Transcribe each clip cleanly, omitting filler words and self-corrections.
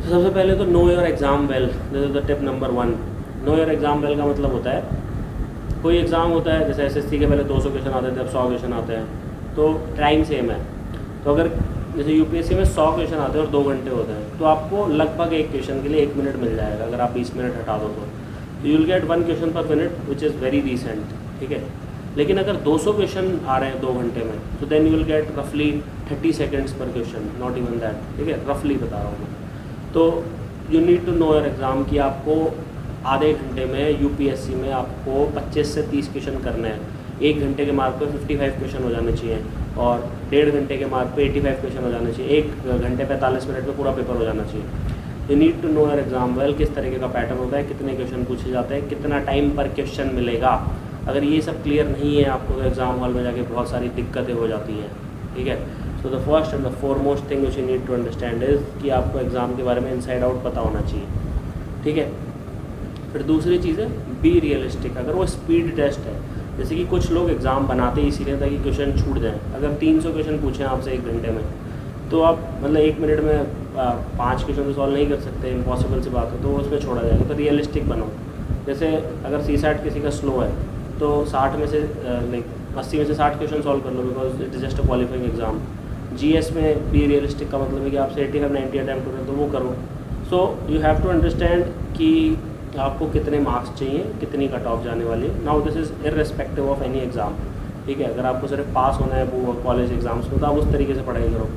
सबसे पहले तो no your exam well, this is the tip number 1। No your exam well का मतलब होता है, कोई एग्ज़ाम होता है जैसे एसएससी के पहले 200 क्वेश्चन आते थे, अब 100 क्वेश्चन आते हैं, तो टाइम सेम है। तो अगर जैसे यूपीएससी में 100 क्वेश्चन आते हैं और 2 घंटे होते हैं, तो आपको लगभग एक क्वेश्चन के लिए 1 मिनट मिल जाएगा अगर आप 20 मिनट हटा दो तो you will get 1 question per minute which is very decent, ठीक है। लेकिन अगर 200 क्वेश्चन आ रहे हैं 2 घंटे में, तो देन यू विल गेट रफली 30 सेकेंड्स पर क्वेश्चन, नॉट इवन दैट, ठीक है, रफली बता रहा हूँ मैं। तो you need to know your exam कि आपको आधे घंटे में यूपीएससी में आपको 25 से 30 क्वेश्चन करने हैं। 1 घंटे के मार्क पे 55 क्वेश्चन हो जाने चाहिए और 1.5 घंटे के मार्क पे 85 क्वेश्चन हो जाने चाहिए। 1 घंटे 45 मिनट में पूरा पेपर हो जाना चाहिए। You need to know your exam well, किस तरीके का पैटर्न होता है, कितने क्वेश्चन पूछे जाते हैं, कितना टाइम पर क्वेश्चन मिलेगा। अगर ये सब क्लियर नहीं है आपको, तो एग्ज़ाम हॉल में जाके बहुत सारी दिक्कतें हो जाती हैं, ठीक है। So the first and the foremost thing which you need to understand is कि आपको एग्ज़ाम के बारे में इनसाइड आउट पता होना चाहिए, ठीक है। फिर दूसरी चीज़ है बी रियलिस्टिक। अगर वो स्पीड टेस्ट है, जैसे कि कुछ लोग एग्ज़ाम बनाते ही इसीलिए ताकि क्वेश्चन छूट जाए। अगर 300 क्वेश्चन पूछें आपसे 1 घंटे में, तो आप मतलब 1 मिनट में 5 क्वेश्चन तो सॉल्व नहीं कर सकते, इम्पॉसिबल सी बात है, तो उसमें छोड़ा जाएगा। तो रियलिस्टिक बनो। जैसे अगर CSAT किसी का स्लो है, तो 60 में से 80 में से 60 क्वेश्चन सॉल्व कर लो, because it is just a qualifying exam. GS में बी रियलिस्टिक का मतलब है कि आपसे 85-90 अटैम्प्ट हो रहे हैं, तो वो करो। So you have to understand कि आपको कितने मार्क्स चाहिए, कितनी कट ऑफ जाने वाली है। Now this is irrespective of any exam, ठीक है। अगर आपको सिर्फ पास होना है वो कॉलेज एग्ज़ाम्स में, तो आप उस तरीके से पढ़ाई करो।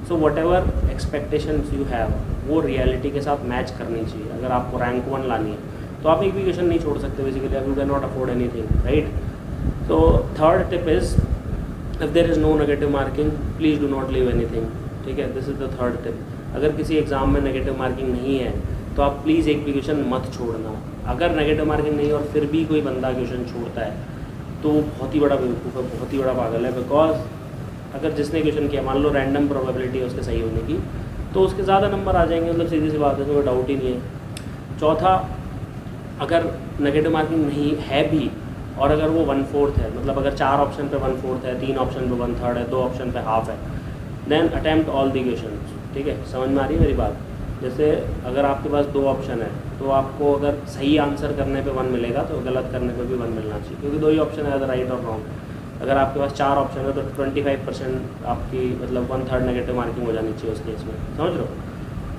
So what ever expectations you have, वो रियलिटी के साथ मैच करनी चाहिए। अगर आपको रैंक 1 लानी है, तो आप एक भी क्वेश्चन नहीं छोड़ सकते basically, you can not afford anything, right. तो third tip is if there is no negative marking, please do not leave anything, ठीक है। This is the third tip. अगर किसी एग्ज़ाम में नेगेटिव मार्किंग नहीं है, तो आप प्लीज़ एक भी क्वेश्चन मत छोड़ना। अगर नेगेटिव मार्किंग नहीं है और फिर भी कोई बंदा क्वेश्चन छोड़ता है, तो वो बहुत ही बड़ा बेवकूफ़ है, बहुत ही बड़ा पागल है। बिकॉज अगर जिसने क्वेश्चन किया, मान लो रैंडम प्रोबेबिलिटी है उसके सही होने की, तो उसके ज़्यादा नंबर आ जाएंगे, मतलब सीधी सी बात है, उसमें डाउट ही नहीं है। चौथा, अगर नेगेटिव मार्किंग नहीं है भी और अगर वो 1/4 है, मतलब अगर 4 ऑप्शन पे 1/4 है, 3 ऑप्शन पे 1/3 है, 2 ऑप्शन पे हाफ है, then attempt all the question, ठीक है। समझ में आ रही है मेरी बात। जैसे अगर आपके पास 2 ऑप्शन है, तो आपको अगर सही आंसर करने पे 1 मिलेगा, तो गलत करने पे भी 1 मिलना चाहिए, क्योंकि 2 ही ऑप्शन है, राइट और रॉन्ग। अगर आपके पास 4 ऑप्शन है, तो 25% आपकी मतलब 1/3 नेगेटिव मार्किंग हो जानी चाहिए उस केस में, समझ लो।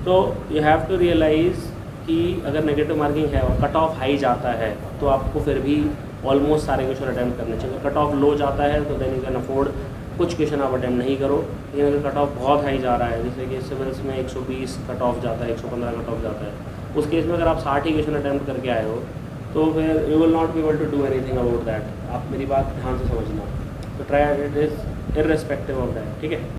तो यू हैव टू रियलाइज़ कि अगर नेगेटिव मार्किंग है और कट ऑफ हाई जाता है, तो आपको फिर भी ऑलमोस्ट सारे क्वेश्चन अटैम्प्ट करने चाहिए। कट ऑफ लो जाता है, तो देन यू कैन अफोर्ड कुछ क्वेश्चन आप अटैम्प्ट नहीं करो। लेकिन अगर कट ऑफ बहुत हाई जा रहा है, जैसे कि सिविल्स में 120 कट ऑफ जाता है, 115 कट ऑफ जाता है, उस केस में अगर आप 60 ही क्वेश्चन अटैम्प्ट करके आए हो, तो फिर you will not be able to do anything about that. आप मेरी बात ध्यान से समझना। तो try it is irrespective of that, ठीक है।